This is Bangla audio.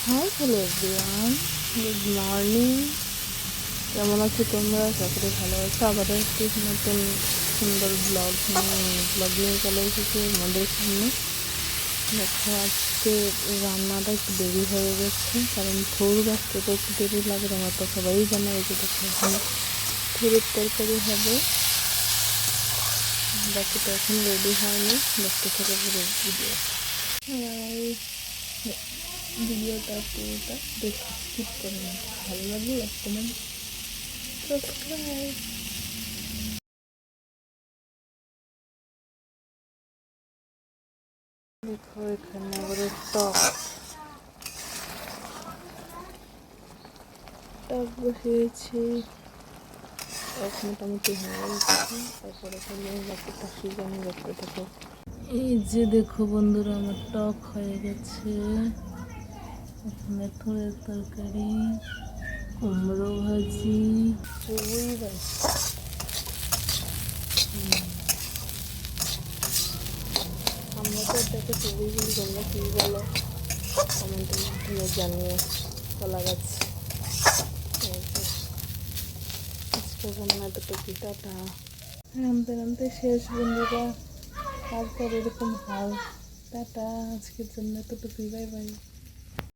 Hi hello everyone, good morning. কেমন আছো তোমরা? আশা করি ভালো আছো। আবারও একটি নতুন সুন্দর ব্লগ নিয়ে চলে এসেছি আমাদের সামনে। দেখো, আজকে রান্নাটা একটু দেরি হয়ে গেছে, কারণ থোর বাঁচতে তো একটু দেরি লাগে। তোমরা তো সবাই জানো। এই যে দেখো, এখন থোরের তরকারি হবে, বাকিটা এখন রেডি হয়নি। দেখতে থেকে পুরো ভিডিওটা পুরোটা দেখো, স্কিপ করে না। ভালো লাগলে কমেন্ট, সাবস্ক্রাইব। দেখো, এখানে আবার টক টক বসিয়েছি। টক মোটামুটি হয়ে গেছে। তারপরে এখানে বাকিটা সিজানো দেখতে থাকো। এই যে দেখো বন্ধুরা, আমার টক হয়ে গেছে। এখানে থোড়ের তরকারি, কুমড়ো ভাজি, পুঁই ভাজি। আমরা তো এটাকে পুঁই বলি, তোমরা কী বলো কমেন্টের মাধ্যমে জানিয়ে। কলা গাছ আজকে রান্না এতটুকু। টাটা। রানতে রানতে শেষ বন্ধুরা, তারপর এরকম হাল। টাটা, আজকের জন্য এতটুকুই। Bye bye.